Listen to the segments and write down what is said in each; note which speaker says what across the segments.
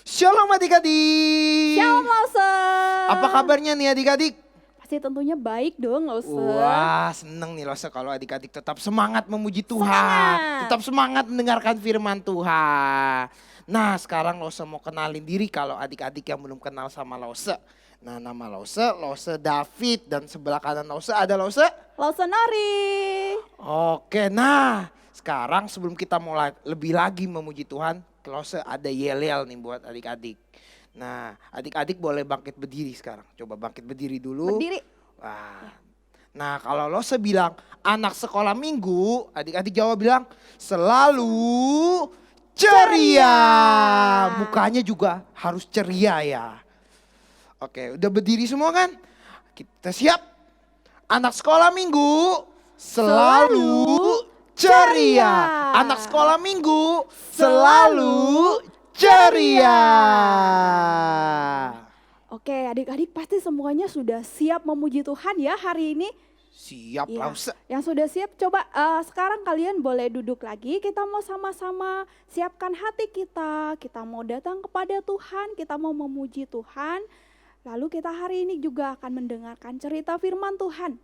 Speaker 1: Shalom adik-adik.
Speaker 2: Shalom Lause.
Speaker 1: Apa kabarnya nih adik-adik?
Speaker 2: Pasti tentunya baik dong Lause.
Speaker 1: Wah seneng nih Lose kalau adik-adik tetap semangat memuji Tuhan.
Speaker 2: Semangat.
Speaker 1: Tetap semangat mendengarkan firman Tuhan. Nah sekarang Lose mau kenalin diri kalau adik-adik yang belum kenal sama Lose. Nah nama Lose David dan sebelah kanan Lose ada Lose.
Speaker 2: Lause Nari.
Speaker 1: Oke nah sekarang sebelum kita mulai lebih lagi memuji Tuhan. Lose ada yel-yel nih buat adik-adik. Nah adik-adik boleh bangkit berdiri sekarang. Coba bangkit berdiri dulu.
Speaker 2: Berdiri.
Speaker 1: Wah. Nah kalau Lose bilang anak sekolah minggu, adik-adik jawab bilang selalu ceria. Mukanya juga harus ceria ya. Oke udah berdiri semua kan? Kita siap? Anak sekolah minggu selalu ceria. Anak sekolah minggu selalu ceria.
Speaker 2: Oke adik-adik pasti semuanya sudah siap memuji Tuhan ya hari ini.
Speaker 1: Siap
Speaker 2: Iya.
Speaker 1: Lause.
Speaker 2: Yang sudah siap coba sekarang kalian boleh duduk lagi. Kita mau sama-sama siapkan hati kita. Kita mau datang kepada Tuhan. Kita mau memuji Tuhan. Lalu kita hari ini juga akan mendengarkan cerita firman Tuhan.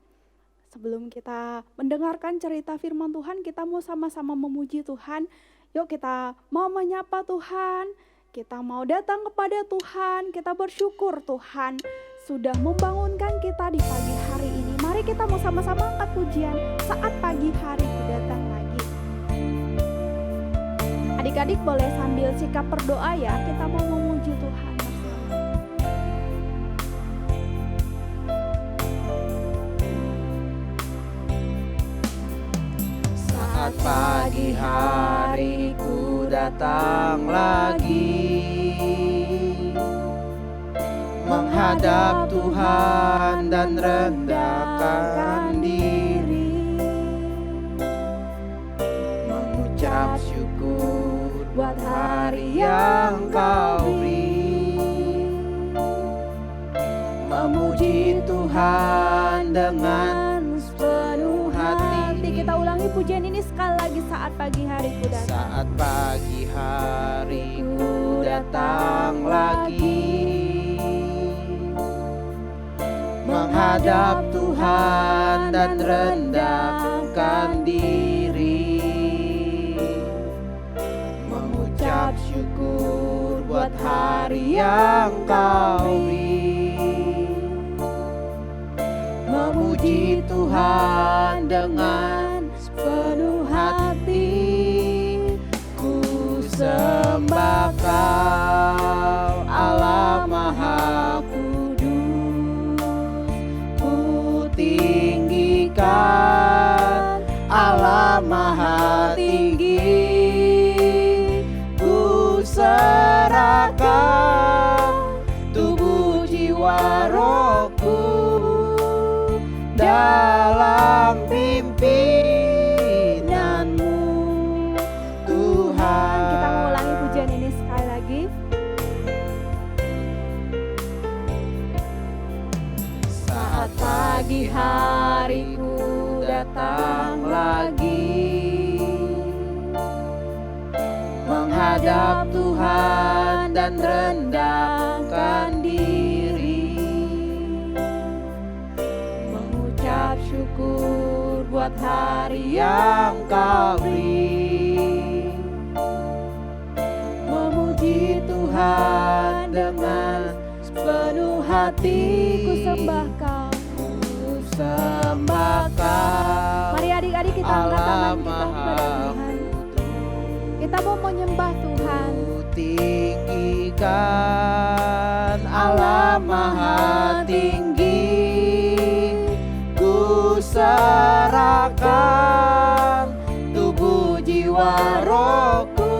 Speaker 2: Sebelum kita mendengarkan cerita firman Tuhan, kita mau sama-sama memuji Tuhan. Yuk kita mau menyapa Tuhan, kita mau datang kepada Tuhan, kita bersyukur Tuhan sudah membangunkan kita di pagi hari ini. Mari kita mau sama-sama angkat pujian saat pagi hariku datang lagi. Adik-adik boleh sambil sikap berdoa ya, kita mau memuji Tuhan bersama.
Speaker 1: Saat pagi hariku datang lagi menghadap Tuhan dan rendahkan diri, mengucap syukur buat hari yang Kau beri, memuji Tuhan dengan sepenuh hati.
Speaker 2: Kita ulangi pujian ini sekali lagi saat pagi hariku datang.
Speaker 1: Saat pagi hariku datang lagi menghadap Tuhan dan rendahkan diri, mengucap syukur buat hari yang Kau beri, memuji Tuhan dengan sepenuh hati. Ku sembah Kau Allah Maha Kudus, ku tinggikan Allah Maha Tinggi, ku serahkan tubuh jiwa rohku dalam pimpinanmu Tuhan.
Speaker 2: Kita mau ulangi pujian ini sekali lagi.
Speaker 1: Saat pagi hariku datang lagi menghadap Tuhan dan rendahkan diri, mengucap syukur buat hari yang Kau beri, memuji Tuhan dengan sepenuh hati.
Speaker 2: Ku sembah Kau.
Speaker 1: Ku sembah Kau
Speaker 2: Mari adik-adik kita angkat
Speaker 1: Allah
Speaker 2: tangan kita
Speaker 1: Maha
Speaker 2: kepada Tuhan. Kita mau menyembah Tuhan.
Speaker 1: Ku tinggikan Allah Maha Tinggi, ku serahkan tubuh jiwa rohku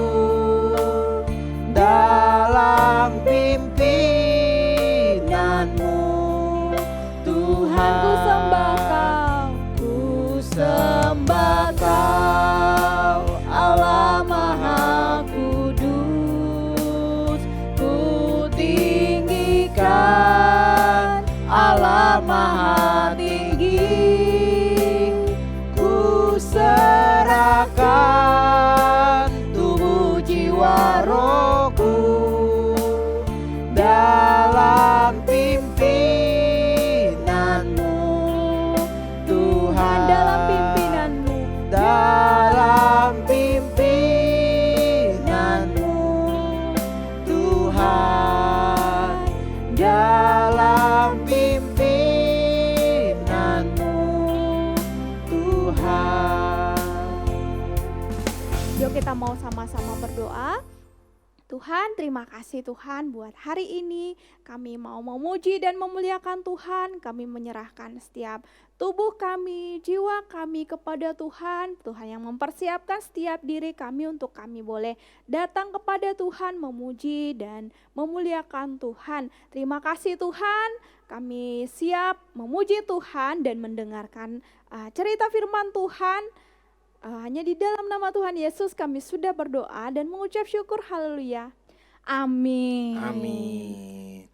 Speaker 1: dalam pimpinanmu Tuhan.
Speaker 2: Ku sembah Kau.
Speaker 1: Ku sembah Kau Allah Maha Kudus, ku tinggikan Allah Maha Tinggi, ku serahkan
Speaker 2: mau sama-sama berdoa. Tuhan, terima kasih Tuhan buat hari ini. Kami mau memuji dan memuliakan Tuhan. Kami menyerahkan setiap tubuh kami, jiwa kami kepada Tuhan. Tuhan yang mempersiapkan setiap diri kami untuk kami boleh datang kepada Tuhan, memuji dan memuliakan Tuhan. Terima kasih Tuhan, kami siap memuji Tuhan dan mendengarkan cerita firman Tuhan. Hanya di dalam nama Tuhan Yesus kami sudah berdoa dan mengucap syukur, haleluya. Amin.
Speaker 1: Amin.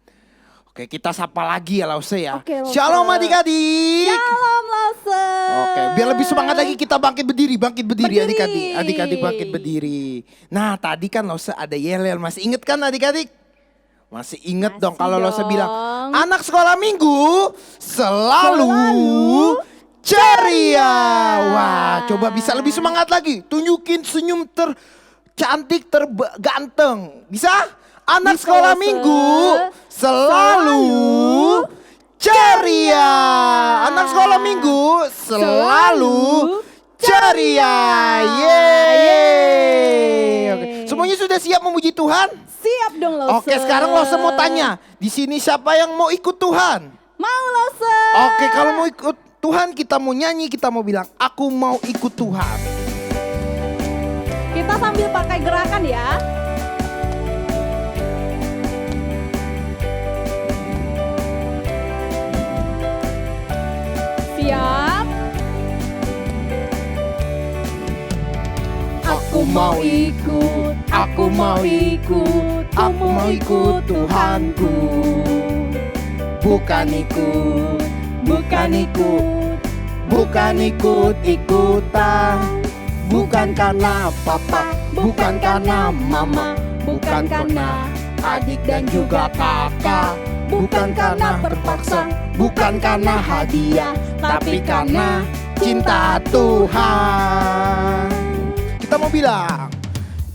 Speaker 1: Oke, kita sapa lagi ya Lause ya.
Speaker 2: Oke, Lause.
Speaker 1: Shalom adik-adik.
Speaker 2: Shalom Lause.
Speaker 1: Oke, biar lebih semangat lagi kita bangkit berdiri
Speaker 2: Berdiri.
Speaker 1: adik-adik. Adik-adik bangkit berdiri. Nah, tadi kan Lause ada yel-yel, masih inget kan adik-adik? Masih inget
Speaker 2: Masih
Speaker 1: dong kalau Lause
Speaker 2: dong.
Speaker 1: bilang anak sekolah minggu selalu ceria. Wah, coba bisa lebih semangat lagi. Tunjukin senyum tercantik, terganteng. Bisa? Anak
Speaker 2: Bisa,
Speaker 1: sekolah
Speaker 2: Lause.
Speaker 1: minggu selalu ceria. Anak sekolah minggu selalu ceria. Yeay. Oke. Semuanya sudah siap memuji Tuhan?
Speaker 2: Siap dong Lause.
Speaker 1: Oke, sekarang Lause mau tanya. Di sini siapa yang mau ikut Tuhan?
Speaker 2: Mau Lause.
Speaker 1: Oke, kalau mau ikut Tuhan, kita mau nyanyi, kita mau bilang, aku mau ikut Tuhan.
Speaker 2: Kita sambil pakai gerakan ya. Siap. Aku mau ikut, aku mau ikut,
Speaker 1: Aku mau ikut Tuhanku. Bukan ikut, bukan ikut, bukan ikut-ikutan. Bukan karena papa, bukan karena mama, bukan karena adik dan juga kakak. Bukan karena terpaksa, bukan karena hadiah, tapi karena cinta Tuhan. Kita mau bilang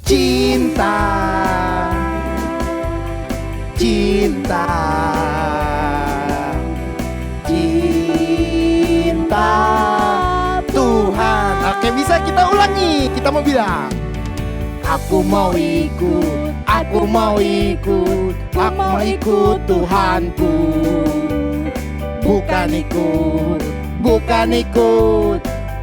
Speaker 1: cinta, cinta, cinta Tuhan. Oke, bisa kita ulangi. Kita mau bilang, aku mau ikut, aku mau ikut, aku mau ikut Tuhanku. Bukan ikut, bukan ikut,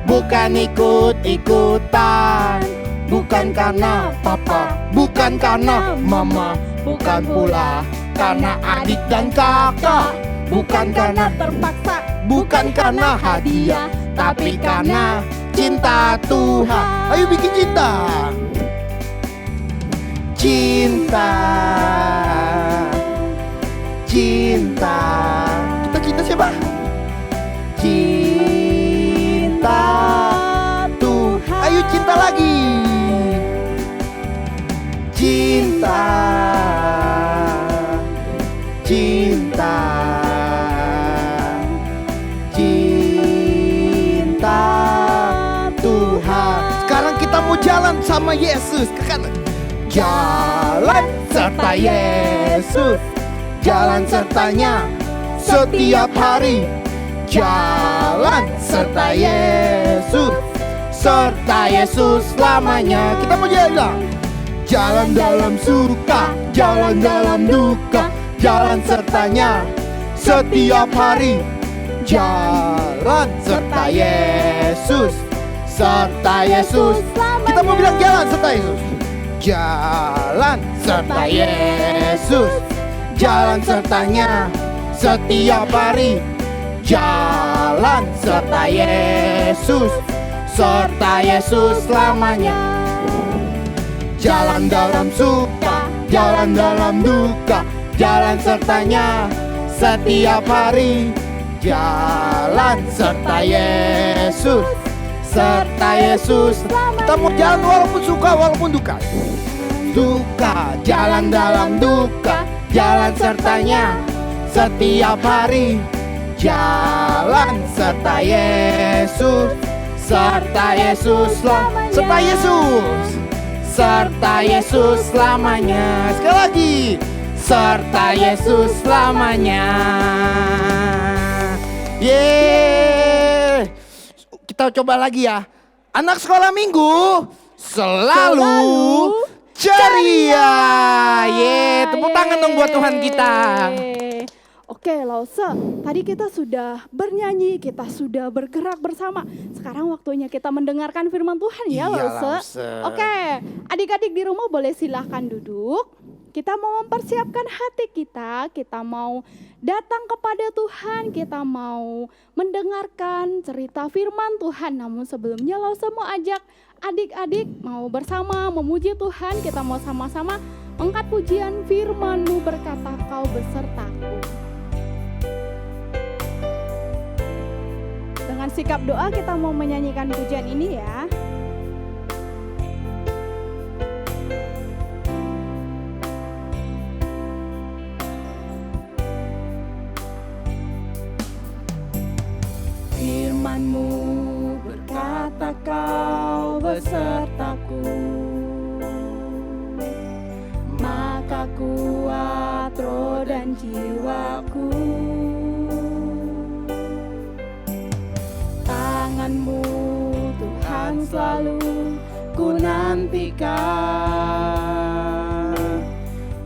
Speaker 1: bukan ikut-ikutan. Bukan karena papa, bukan karena mama, bukan pula karena adik dan kakak. Bukan karena terpaksa, bukan karena hadiah, tapi karena cinta Tuhan. Ayo bikin cinta. Cinta, cinta. Kita cinta siapa? Cinta Tuhan. Ayo cinta lagi. Cinta, cinta, cinta Tuhan. Sekarang kita mau jalan sama Yesus ke kanan. Jalan serta Yesus, jalan sertanya setiap hari. Jalan serta Yesus, serta Yesus selamanya. Kita mau jalan. Jalan dalam suka, jalan dalam duka, jalan sertanya setiap hari. Jalan serta Yesus, serta Yesus. Kita mau bilang jalan serta Yesus. Jalan serta Yesus, jalan sertanya setiap hari. Jalan serta Yesus, serta Yesus selamanya. Jalan dalam suka, jalan dalam duka, jalan sertanya setiap hari. Jalan serta Yesus, serta Yesus. Kita mau jalan walaupun suka, walaupun duka. Duka, jalan dalam duka, jalan sertanya setiap hari. Jalan serta Yesus, serta Yesus selamanya. Serta Yesus, serta Yesus selamanya. Sekali lagi, serta Yesus selamanya. Yeay. Kita coba lagi ya. Anak sekolah minggu selalu ceria. Tepuk tangan dong buat Tuhan kita.
Speaker 2: Oke, Lause, tadi kita sudah bernyanyi, kita sudah bergerak bersama. Sekarang waktunya kita mendengarkan firman Tuhan ya,
Speaker 1: Iya,
Speaker 2: Lause.
Speaker 1: Lause.
Speaker 2: Oke, adik-adik di rumah boleh silahkan duduk. Kita mau mempersiapkan hati kita mau datang kepada Tuhan, kita mau mendengarkan cerita firman Tuhan. Namun sebelumnya Lause mau ajak adik-adik mau bersama memuji Tuhan. Kita mau sama-sama angkat pujian firman-Mu, berkata Kau besertaku. Dengan sikap doa kita mau menyanyikan pujian ini ya. Firman-Mu berkata Kau besertaku, maka kuat roh dan jiwaku. Tangan-Mu Tuhan selalu ku nantikan,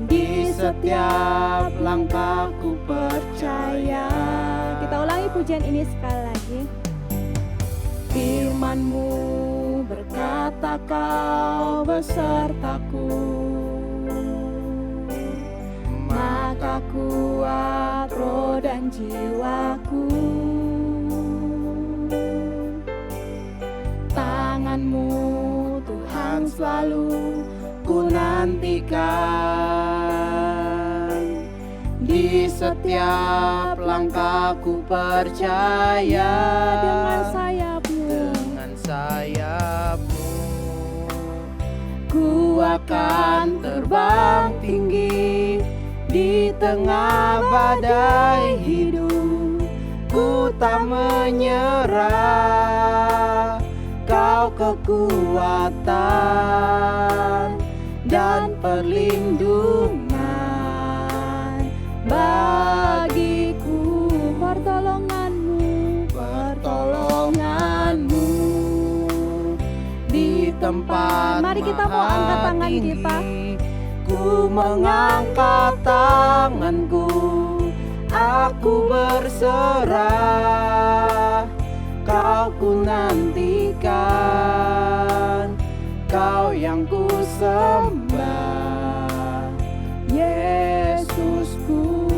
Speaker 2: di setiap langkahku percaya. Kita ulangi pujian ini sekali lagi. Firman-Mu berkata Kau besertaku, maka kuat roh dan jiwaku. Tangan-Mu Tuhan selalu ku nantikan, di setiap langkahku percaya. Dengan sayap-Mu ku akan terbang tinggi, di tengah badai hidup ku tak menyerah. Kau kekuatan dan perlindungan bagiku. Pertolongan-Mu di tempat. Mari kita mau angkat tangan kita. Ku mengangkat tanganku, aku berserah. Kau ku nantikan, Kau yang ku sembah, Yesusku,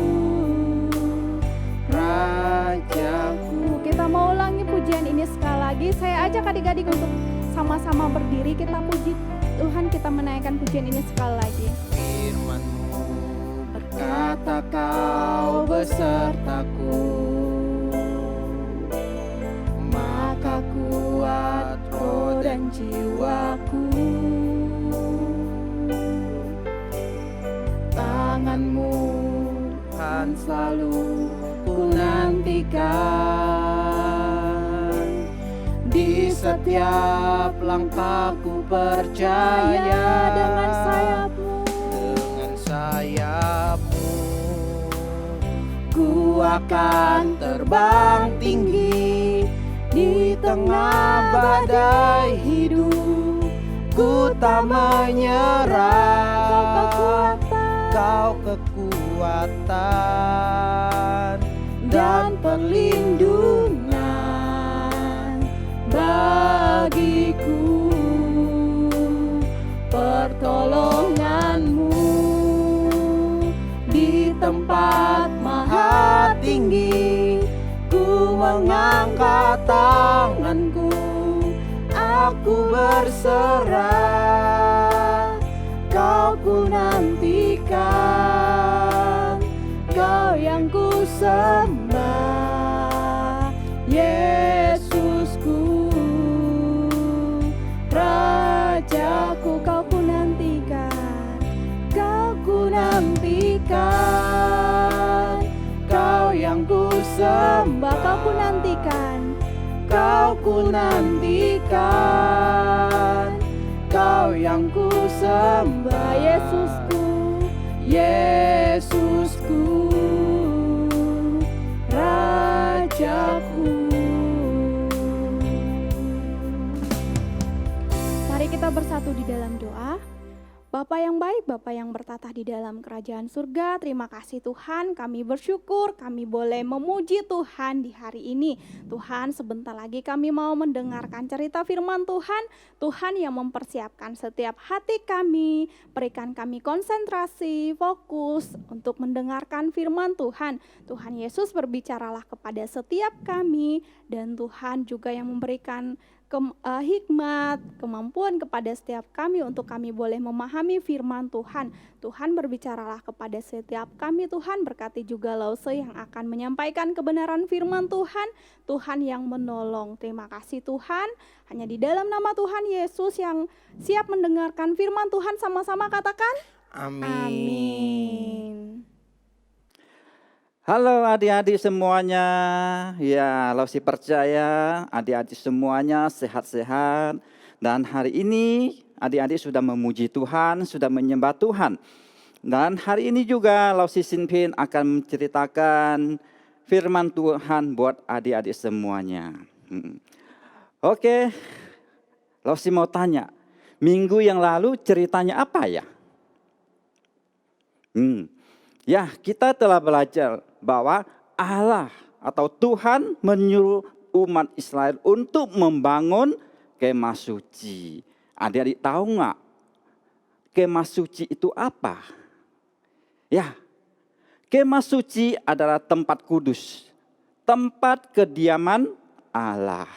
Speaker 2: Rajaku. Kita mau ulangi pujian ini sekali lagi. Saya ajak adik-adik untuk sama-sama berdiri. Kita puji Tuhan, kita menaikkan pujian ini sekali lagi.
Speaker 1: Firman-Mu berkata Kau besertaku, maka kuat roh dan jiwaku. Tangan-Mu Tuhan selalu ku nantikan, di setiap langkahku percaya. Dengan sayap-Mu ku akan terbang tinggi, di tengah badai hidup ku tak menyerah. Kau kekuatan dan perlindungan bagiku. Pertolongan-Mu di tempat maha tinggi. Ku mengangkat tanganku, aku berserah. Kau ku nantikan, Kau yang ku sembah, Yesusku, Rajaku. Kau ku nantikan, Kau ku nantikan, Kau yang ku sembah. Kau ku nantikan, Kau ku nantikan, Kau yang ku sembah, Yesusku, Yesusku, Rajaku. Mari kita bersatu
Speaker 2: berdoa. Bapa yang baik, Bapa yang bertatah di dalam kerajaan surga, terima kasih Tuhan, kami bersyukur, kami boleh memuji Tuhan di hari ini. Tuhan, sebentar lagi kami mau mendengarkan cerita firman Tuhan, Tuhan yang mempersiapkan setiap hati kami, berikan kami konsentrasi, fokus untuk mendengarkan firman Tuhan. Tuhan Yesus berbicaralah kepada setiap kami, dan Tuhan juga yang memberikan hikmat, kemampuan kepada setiap kami untuk kami boleh memahami firman Tuhan. Tuhan berbicaralah kepada setiap kami, Tuhan berkati juga Lause yang akan menyampaikan kebenaran firman Tuhan, Tuhan yang menolong. Terima kasih Tuhan, hanya di dalam nama Tuhan Yesus yang siap mendengarkan firman Tuhan, sama-sama katakan
Speaker 1: Amin.
Speaker 2: amin.
Speaker 3: Halo adik-adik semuanya, ya Lausi percaya adik-adik semuanya sehat-sehat. Dan hari ini adik-adik sudah memuji Tuhan, sudah menyembah Tuhan. Dan hari ini juga Lausi Sinpin akan menceritakan firman Tuhan buat adik-adik semuanya. Oke, Lausi mau tanya, minggu yang lalu ceritanya apa ya? Ya, kita telah belajar bahwa Allah atau Tuhan menyuruh umat Israel untuk membangun kemah suci. Adik-adik tahu nggak kemah suci itu apa? Ya, kemah suci adalah tempat kudus, tempat kediaman Allah.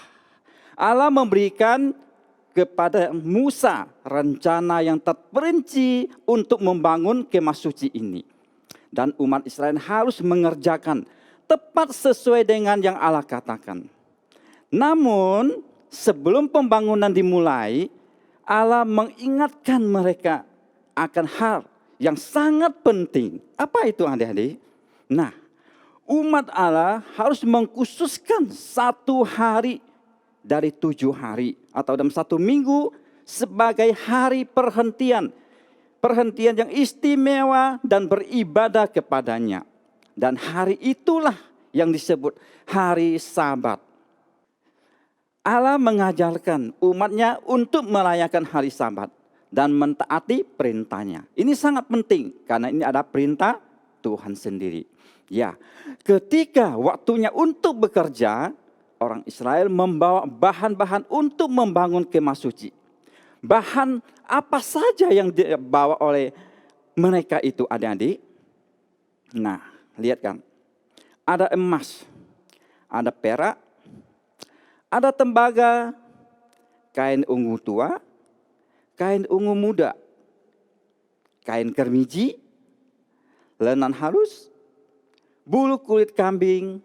Speaker 3: Allah memberikan kepada Musa rencana yang terperinci untuk membangun kemah suci ini. Dan umat Israel harus mengerjakan tepat sesuai dengan yang Allah katakan. Namun sebelum pembangunan dimulai, Allah mengingatkan mereka akan hal yang sangat penting. Apa itu adik-adik? Nah, umat Allah harus mengkhususkan 1 hari dari 7 hari atau dalam 1 minggu sebagai hari perhentian. Perhentian yang istimewa dan beribadah kepadanya. Dan hari itulah yang disebut hari Sabat. Allah mengajarkan umatnya untuk merayakan hari Sabat dan mentaati perintahnya. Ini sangat penting karena ini ada perintah Tuhan sendiri. Ya, ketika waktunya untuk bekerja, orang Israel membawa bahan-bahan untuk membangun kemah suci. Bahan apa saja yang dibawa oleh mereka itu adik-adik? Nah, lihat kan. Ada emas, ada perak, ada tembaga, kain ungu tua, kain ungu muda, kain kermiji, lenan halus, bulu kulit kambing,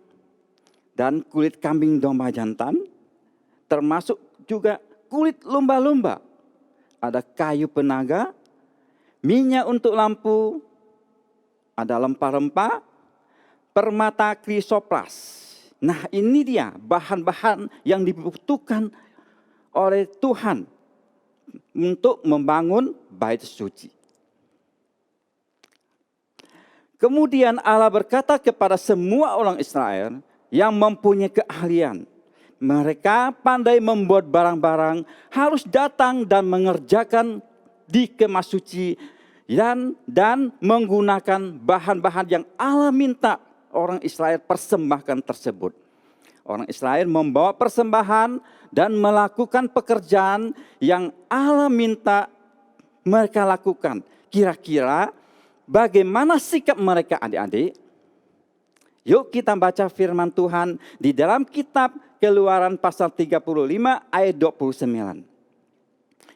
Speaker 3: dan kulit kambing domba jantan, termasuk juga kulit lumba-lumba. Ada kayu penaga, minyak untuk lampu, ada rempah-rempah, permata krisopras. Nah, ini dia bahan-bahan yang dibutuhkan oleh Tuhan untuk membangun bait suci. Kemudian Allah berkata kepada semua orang Israel yang mempunyai keahlian, mereka pandai membuat barang-barang, harus datang dan mengerjakan di kemah suci dan menggunakan bahan-bahan yang Allah minta orang Israel persembahkan tersebut. Orang Israel membawa persembahan dan melakukan pekerjaan yang Allah minta mereka lakukan. Kira-kira bagaimana sikap mereka adik-adik? Yuk kita baca firman Tuhan di dalam kitab Keluaran pasal 35 ayat 29.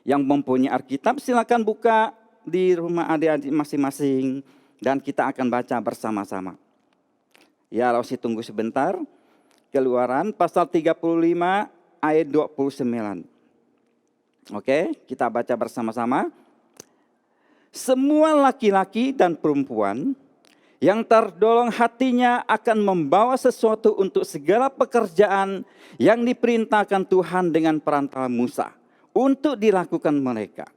Speaker 3: Yang mempunyai Alkitab silakan buka di rumah adik-adik masing-masing dan kita akan baca bersama-sama. Ya, Lausi tunggu sebentar. Keluaran pasal 35 ayat 29. Oke, kita baca bersama-sama. Semua laki-laki dan perempuan yang terdolong hatinya akan membawa sesuatu untuk segala pekerjaan yang diperintahkan Tuhan dengan perantara Musa untuk dilakukan mereka.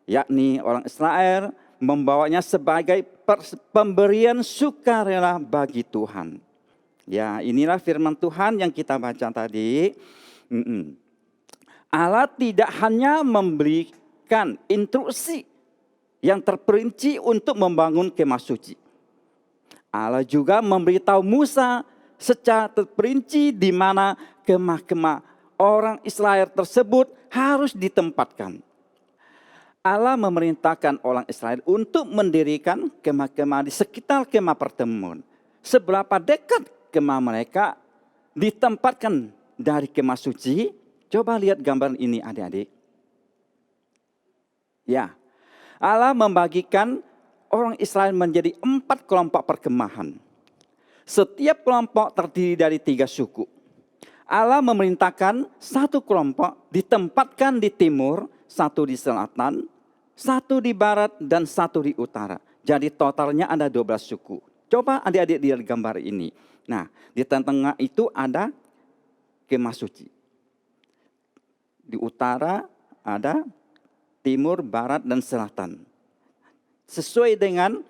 Speaker 3: Yakni orang Israel membawanya sebagai pemberian sukarela bagi Tuhan. Ya, inilah firman Tuhan yang kita baca tadi. Allah tidak hanya memberi memberikan instruksi yang terperinci untuk membangun kemah suci. Allah juga memberitahu Musa secara terperinci di mana kemah-kemah orang Israel tersebut harus ditempatkan. Allah memerintahkan orang Israel untuk mendirikan kemah-kemah di sekitar kemah pertemuan. Seberapa dekat kemah mereka ditempatkan dari kemah suci? Coba lihat gambar ini adik-adik. Ya, Allah membagikan orang Israel menjadi 4 kelompok perkemahan. Setiap kelompok terdiri dari 3 suku. Allah memerintahkan 1 kelompok ditempatkan di timur, 1 di selatan, 1 di barat, dan 1 di utara. Jadi totalnya ada 12 suku. Coba adik-adik lihat gambar ini. Nah, di tengah itu ada kemah suci. Di utara ada timur, barat, dan selatan. Sesuai dengan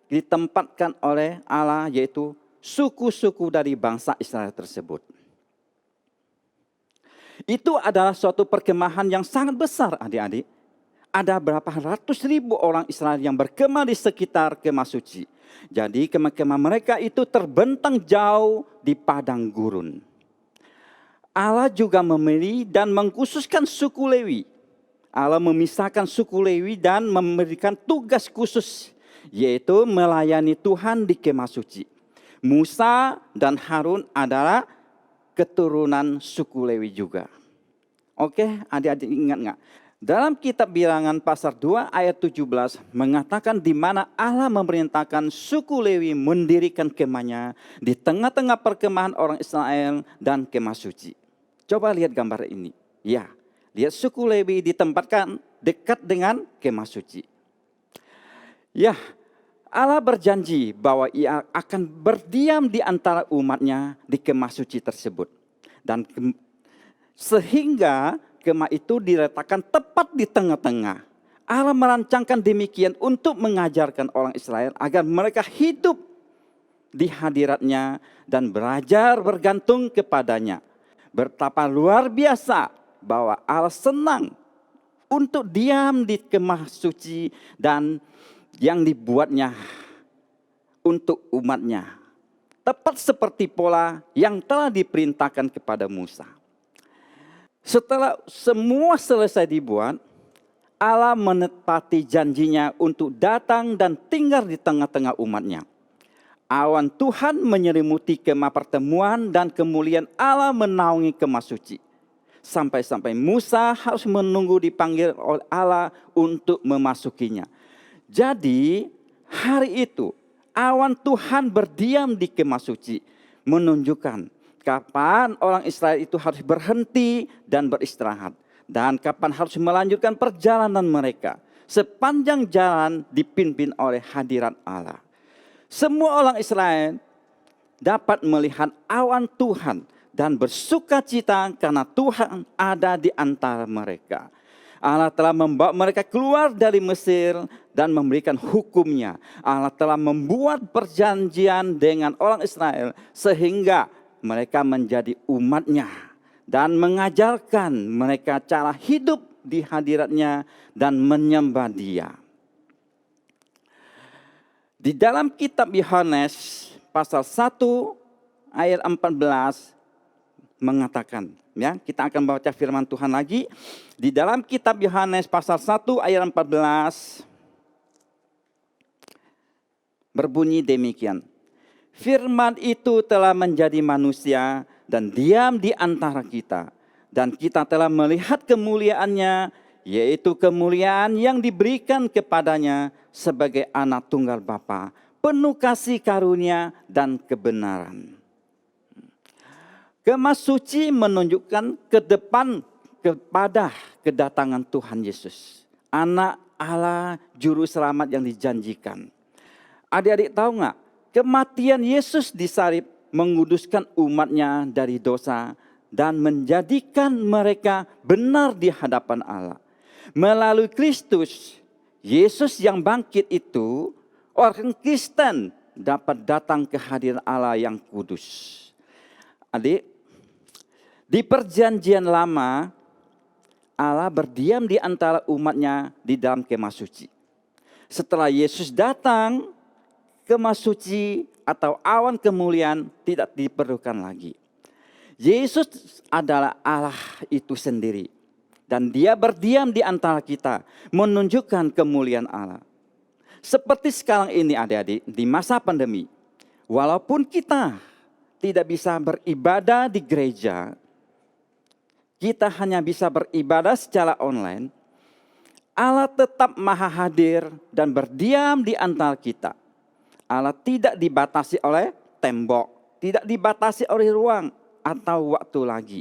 Speaker 3: ditempatkan oleh Allah, yaitu suku-suku dari bangsa Israel tersebut. Itu adalah suatu perkemahan yang sangat besar adik-adik. Ada berapa ratus ribu orang Israel yang berkemah di sekitar kemah suci. Jadi kemah-kemah mereka itu terbentang jauh di padang gurun. Allah juga memilih dan mengkhususkan suku Lewi. Allah memisahkan suku Lewi dan memberikan tugas khusus, yaitu melayani Tuhan di kemah suci. Musa dan Harun adalah keturunan suku Lewi juga. Oke, adik-adik ingat nggak? Dalam kitab Bilangan pasal 2 ayat 17 mengatakan di mana Allah memerintahkan suku Lewi mendirikan kemahnya di tengah-tengah perkemahan orang Israel dan kemah suci. Coba lihat gambar ini. Ya, lihat suku Lewi ditempatkan dekat dengan kemah suci. Ya, Allah berjanji bahwa ia akan berdiam di antara umatnya di kemah suci tersebut. Dan sehingga kemah itu diletakkan tepat di tengah-tengah. Allah merancangkan demikian untuk mengajarkan orang Israel agar mereka hidup di hadiratnya dan belajar bergantung kepadanya. Betapa luar biasa bahwa Allah senang untuk diam di kemah suci dan yang dibuatnya untuk umatnya. Tepat seperti pola yang telah diperintahkan kepada Musa. Setelah semua selesai dibuat, Allah menepati janjinya untuk datang dan tinggal di tengah-tengah umatnya. Awan Tuhan menyelimuti kemah pertemuan dan kemuliaan Allah menaungi kemah suci. Sampai-sampai Musa harus menunggu dipanggil oleh Allah untuk memasukinya. Jadi hari itu awan Tuhan berdiam di kemah suci, menunjukkan kapan orang Israel itu harus berhenti dan beristirahat. Dan kapan harus melanjutkan perjalanan mereka. Sepanjang jalan dipimpin oleh hadirat Allah. Semua orang Israel dapat melihat awan Tuhan dan bersuka cita karena Tuhan ada di antara mereka. Allah telah membawa mereka keluar dari Mesir dan memberikan hukumnya. Allah telah membuat perjanjian dengan orang Israel sehingga mereka menjadi umatnya dan mengajarkan mereka cara hidup di hadiratnya dan menyembah Dia. Di dalam kitab Yohanes pasal 1 ayat 14 mengatakan, ya, kita akan baca firman Tuhan lagi. Di dalam kitab Yohanes pasal 1 ayat 14 berbunyi demikian. Firman itu telah menjadi manusia dan diam di antara kita. Dan kita telah melihat kemuliaannya, yaitu kemuliaan yang diberikan kepadanya sebagai anak tunggal Bapa, penuh kasih karunia dan kebenaran. Kemah suci menunjukkan ke depan kepada kedatangan Tuhan Yesus. Anak Allah juru selamat yang dijanjikan. Adik-adik tahu nggak? Kematian Yesus di salib menguduskan umatnya dari dosa dan menjadikan mereka benar di hadapan Allah. Melalui Kristus, Yesus yang bangkit itu, orang Kristen dapat datang ke hadirat Allah yang kudus. Adik, di perjanjian lama, Allah berdiam di antara umatnya di dalam kemah suci. Setelah Yesus datang, kemah suci atau awan kemuliaan tidak diperlukan lagi. Yesus adalah Allah itu sendiri. Dan dia berdiam di antara kita, menunjukkan kemuliaan Allah. Seperti sekarang ini adik-adik, di masa pandemi, walaupun kita tidak bisa beribadah di gereja, kita hanya bisa beribadah secara online, Allah tetap maha hadir dan berdiam di antara kita. Allah tidak dibatasi oleh tembok, tidak dibatasi oleh ruang atau waktu lagi.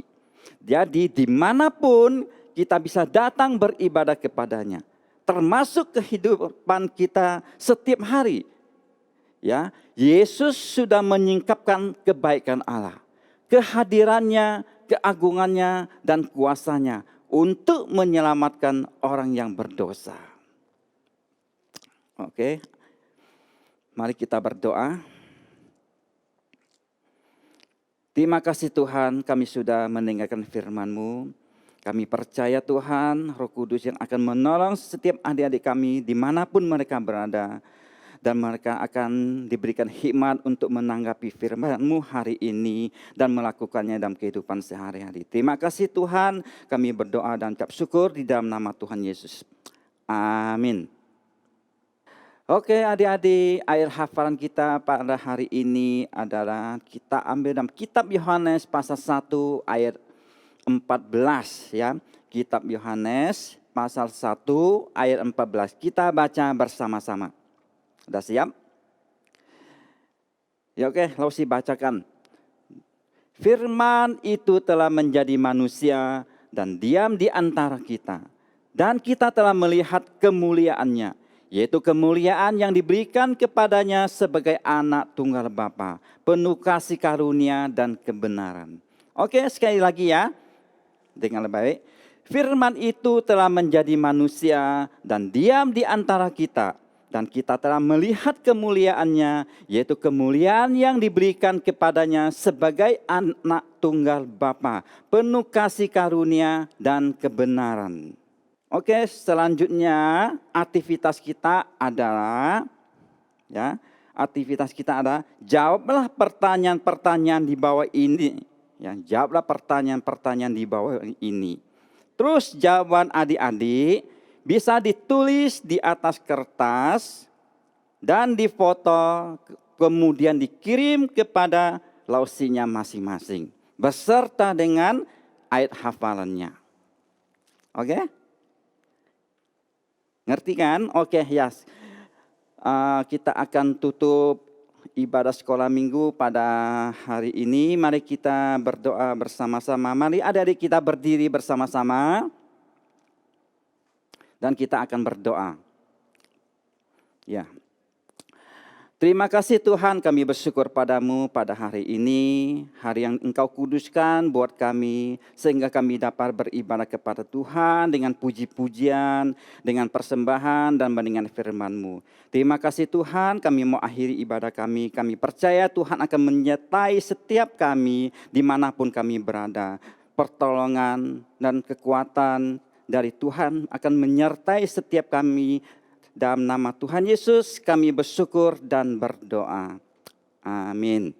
Speaker 3: Jadi dimanapun kita bisa datang beribadah kepadanya, termasuk kehidupan kita setiap hari. Ya, Yesus sudah menyingkapkan kebaikan Allah, kehadirannya, keagungannya, dan kuasanya untuk menyelamatkan orang yang berdosa. Oke, mari kita berdoa. Terima kasih Tuhan, kami sudah mendengarkan firman-Mu. Kami percaya Tuhan, Roh Kudus yang akan menolong setiap adik-adik kami dimanapun mereka berada. Dan mereka akan diberikan hikmat untuk menanggapi firman-Mu hari ini dan melakukannya dalam kehidupan sehari-hari. Terima kasih Tuhan, kami berdoa dan ucap syukur di dalam nama Tuhan Yesus. Amin. Oke adik-adik, ayat hafalan kita pada hari ini adalah kita ambil dalam kitab Yohanes pasal 1 ayat 14 ya. Kitab Yohanes pasal 1 ayat 14. Kita baca bersama-sama. Sudah siap? Ya oke, Lausi bacakan. Firman itu telah menjadi manusia dan diam di antara kita. Dan kita telah melihat kemuliaannya, yaitu kemuliaan yang diberikan kepadanya sebagai anak tunggal Bapa, penuh kasih karunia dan kebenaran. Oke, sekali lagi ya. Dengan baik. Firman itu telah menjadi manusia dan diam di antara kita. Dan kita telah melihat kemuliaannya, yaitu kemuliaan yang diberikan kepadanya sebagai anak tunggal Bapa, penuh kasih karunia dan kebenaran. Oke, selanjutnya aktivitas kita adalah jawablah pertanyaan-pertanyaan di bawah ini. Ya, jawablah pertanyaan-pertanyaan di bawah ini. Terus jawaban adik-adik bisa ditulis di atas kertas dan difoto, kemudian dikirim kepada lausinya masing-masing beserta dengan ayat hafalannya. Oke? Ngerti kan? Oke, yes. Kita akan tutup ibadah sekolah minggu pada hari ini. Mari kita berdoa bersama-sama. Mari adik-adik kita berdiri bersama-sama. Dan kita akan berdoa. Ya. Terima kasih Tuhan, kami bersyukur padamu pada hari ini. Hari yang Engkau kuduskan buat kami. Sehingga kami dapat beribadah kepada Tuhan dengan puji-pujian, dengan persembahan dan dengan firman-Mu. Terima kasih Tuhan, kami mau akhiri ibadah kami. Kami percaya Tuhan akan menyertai setiap kami dimanapun kami berada. Pertolongan dan kekuatan dari Tuhan akan menyertai setiap kami. Dalam nama Tuhan Yesus kami bersyukur dan berdoa. Amin.